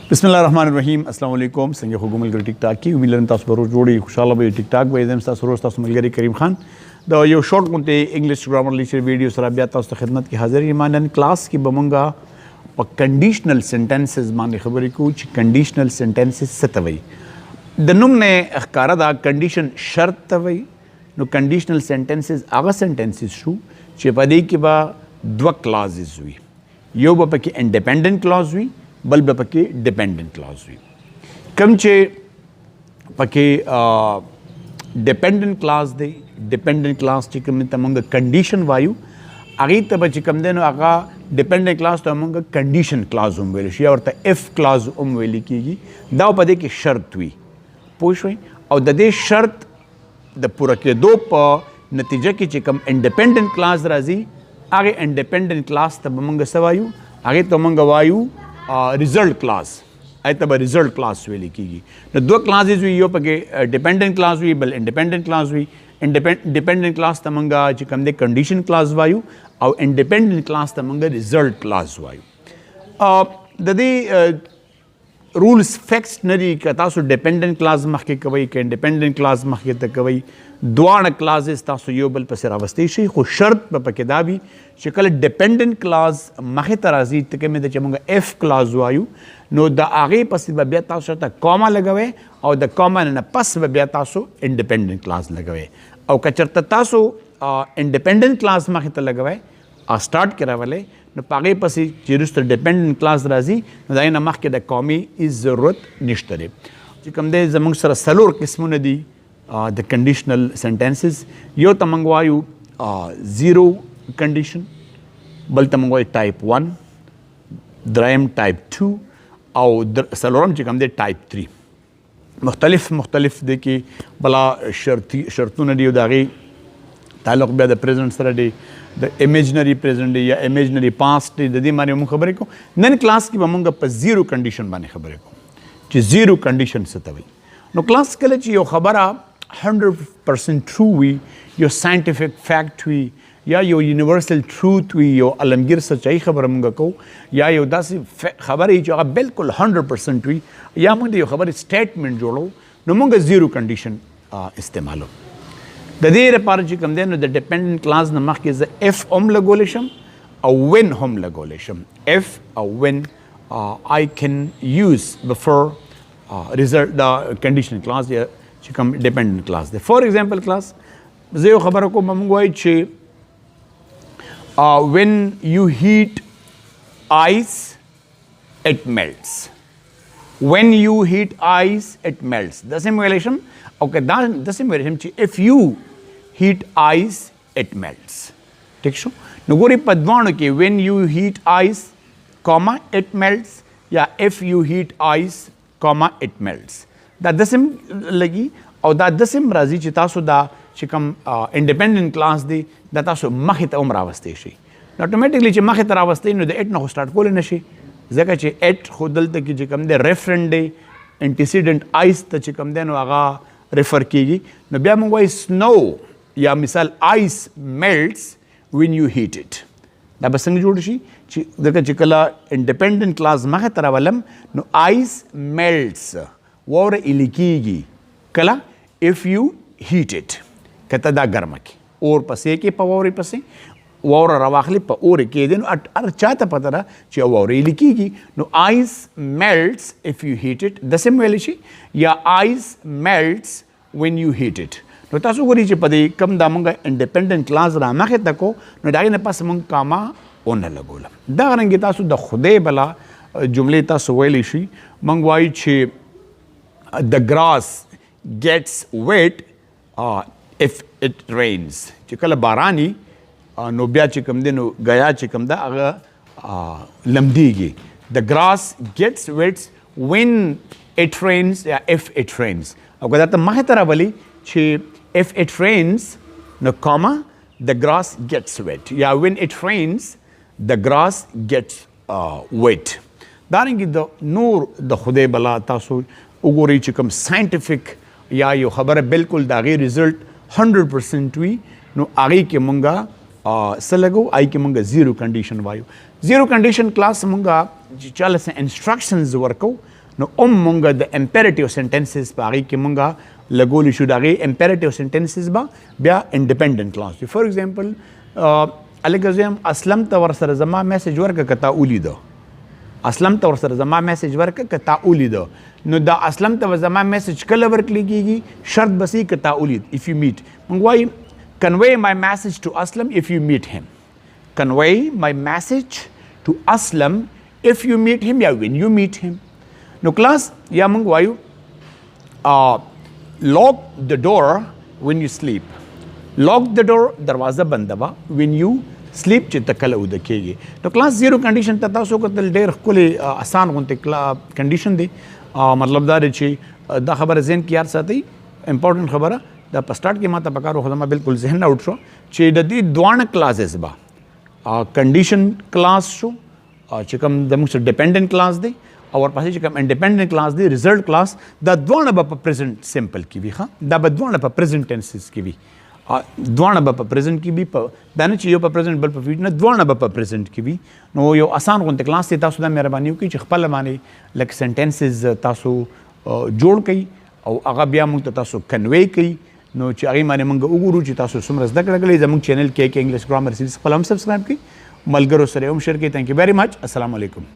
بسم الله الرحمن الرحیم. السلام علیکم. څنګه خو ګمل ګر ټیک ټاک کی امید لرم تاسو به روز جوړي خوشاله به ټیک ټاک به زم تاسو روز تاسو ملګری کریم خان دا یو شارټ غونډه انګلیش ګرامر لیکچر ویډیو سره بیا تاسو ته خدمت کې حاضر یم. نن کلاس کې بمونګه په کنډیشنل سنټنسز باندې خبرې کوو چې کنډیشنل سنټنسز څه ته وایي. د نوم نه ښکاره دا کنډیشن شرط ته وایي. نو کنډیشنل سنټنسز هغه سنټنسز شو چې په دې کې به دوه کلازز وي. یو به پکې انډیپینډنټ کلاز وي، بل به پکې ډیپینډنټ کلاز وي. کوم چې پکې ډیپینډنټ کلاز دی، ډیپینډنټ کلاز چې کوم ته موږ کنډیشن وایو، هغې ته به چې کوم دی نو هغه ډیپینډنټ کلاز ته موږ کنډیشن کلاز هم ویلی شي یا ورته اف کلاز هم ویلی کېږي. دا په دې کې شرط وي، پوه شوئ. او د دې شرط د پوره کېدو په نتیجه کې چې کوم انډیپینډنټ کلاز راځي، هغې انډیپینډنټ کلاز ته به موږ څه وایو؟ هغې ته موږ وایو ریزلټ کلاس. هغې ته به ریزلټ کلاس ویلی کېږي. نو دوه کلازز وي، یو پکې ډیپینډنټ کلاس وي، بل انډیپینډنټ کلاس وي. ډیپینډنټ کلاس ته موږ چې کوم دی کنډیشن کلاس وایو او انډیپینډنټ کلاس ته موږ ریزلټ کلاس وایو. د دې رولز فکس نه دي که تاسو ډیپینډنټ کلاس مخکې کوئ که انډیپینډنټ کلاس مخکې ته کوئ. دواړه کلازز تاسو یو بل پسې راوستی شئ، خو شرط به پکې دا وي چې کله ډیپینډنټ کلاز مخې ته راځي ته کومې ده چې موږ اف کلاز وایو، نو د هغې پسې به بیا تاسو ته کاما لګوئ او د کاما نه پس به بیا تاسو انډیپینډنټ کلاز لګوئ. او که چېرته تاسو انډیپینډنټ کلاس مخې ته لګوئ سټارټ کې راولئ، نو په هغې پسې چې وروسته ډیپینډنټ کلاس راځي نو د هغې نه مخکې د کامې هېڅ ضرورت نشته دی. چې کوم دی زموږ سره څلور قسمونه دي د کنډیشنل سنټنسز. یو ته موږ وایو زیرو کنډیشن، بل ته موږ وایو ټایپ 1، دریم ټایپ 2 او څلورم چې کوم دی ټایپ 3. مختلف دی کې بلا شرطونه دي او د هغې تعلق بیا د پریزنټ سره دی، د امیجنري پریزنټ دی یا امیجنري پاسټ دی. د دې باندې موږ خبرې کوو. نن کلاس کې به موږ په زیرو کنډیشن باندې خبرې کوو چې زیرو کنډیشن څه ته وایي. نو کلاس کله چې یو خبره 100% true وي، یو ساینټیفک فیکټ وي یا یو یونیورسل ټروت وي، یو عالمګیر سچایي خبره موږ کوو، یا یو داسې خبره وي چې هغه بالکل 100% وي، یا موږ د یو خبرې سټیټمنټ جوړو، نو موږ زیرو کنډیشن استعمالو. د دې لپاره چې کوم دی نو د ډیپینډنټ کلاز نه مخکې زه اف هم لګولی شم او وین هم لګولی شم. اف او وین I can use before result the conditional clause یا چې کوم ډیپینډنټ کلاس دی. فور ایگزامپل کلاس زه یو خبره کوم، موږ وایو چې when you heat ice it melts. when you heat ice it melts. داسې ویلی شم او که داسې ویلی شم چې if you heat ice it melts. ٹھیک شو. نو ګورئ په دواړو کې when you heat ice comma it melts یا if you heat ice comma it melts. دا دسم لګي او دا دسم راځي چې تاسو دا چې کوم انډیپینډنټ کلاس دی دا تاسو مخې ته هم راوستی شئ. نو اټومیټکلی چې مخې ته راوستی نو د اټ نه خو سټارټ کولی نه شي، ځکه چې اټ خو دلته کې چې کوم دی ریفرنټ دی، انټیسیډنټ آیس ته چې کوم دی نو هغه ریفر کېږي. نو بیا موږ وایو سنو یا مثال آیس میلټس وین یو هیټ اټ. دا به څنګه جوړ شي چې ځکه چې کله انډیپینډنټ کلاس مخې ته راولم نو آیس میلټس واوره ایلی کېږي کله اف یو هیټ اټ. که ته دا ګرمه کې اور پسې کې په واورې پسې واوره راواخلې په اورې کېږدې نو هر چا ته پته ده چې واوره ایلی کېږي. نو آیس میلټس اف یو هیټ اټ داسې هم ویلی شي یا آیس میلټس وین یو هیټ اټ. نو تاسو ګورئ چې په دې کوم دا موږ انډیپینډنټ کلاس را مخې ته کو نو د هغې نه پس موږ کاما ونه لګوله. دغه رنګې تاسو د خدای بلا جملې تاسو ویلی شي. موږ وایو چې the grass gets wet if it rains. چې کله باراني نو بیا چې کوم دی نو غیا چې کوم ده هغه لمدیږي. the grass gets wet when it rains یا if it rains. او که دا ته مخې ته راولي چې if it rains نو کاما the grass gets wet یا when it rains the grass gets wet. دارنګې د نور د خدای بلا تاسو وګورئ چې کوم ساینټیفک یا یو خبره بالکل د هغې ریزلټ 100% وي نو هغې کې مونږه سلگو آئی کہ منگا زیرو کنڈیشن وایو زیرو کنڈیشن کلاس منگا چل سے انسٹرکشنز ورکو نو منگا د امپیریٹیو سینٹینسز پا آگئی کہ منگا لگولی شو دا آگئی امپیریٹیو سینٹینسز با بیا انڈیپینڈنٹ کلاس دی. فار ایگزامپل علیکہ زیم اسلم تور سر زما میسیج ورکا کتا اولی دو اسلم تور سر زما میسیج ورکا کتا اولی دو نو دا اسلم تور زما میسیج کل ورکلی کی گی شرط بسی کتا اولی if you meet منگوائی convey my message to Aslam if you meet him. Convey my message to Aslam if you meet him, yeah, when you meet him. No class, yeah, mangwayu. Lock the door when you sleep. Lock the door, darwaza bandaba, when you sleep chitta kala uda kegi. No class zero condition tata so katal der kule asan gunte condition de. مطلب دا چې دا خبره ذهن کې یاد ساتئ امپورټنټ خبره دا په سٹارټ کې ماته پکار خو ما بالکل ذهن نه اټ شو چې د دې دوانه کلاسز به کنډیشن کلاس شو چې کوم د موږ ډیپندنٹ کلاس دی او ورپسې چې کوم انډیپندنٹ کلاس دی ریزلټ کلاس دا دوانه به په پریزنټ سمپل کې وي ښه دا به دوانه په پریزنټ ټینسز کې وي دوانه به په پریزنټ کې وي په دا نه چې یو په پریزنټ بل په فیوچر نه دوانه به په پریزنټ کې وي نو یو آسان غونډه کلاس دی تاسو دا مهرباني وکړئ چې خپل باندې لکه سنټنسز تاسو جوړ کړئ او هغه بیا موږ ته تاسو کنوی کړئ نو چې هغې باندې موږ وګورو چې تاسو څومره زده کړه کړئ زموږ چینل کې انګلیش ګرامر سیریز خپل هم سبسکرایب کړئ ملګرو سره هم شیر کړئ. تھینک یو ویری مچ. السلام علیکم.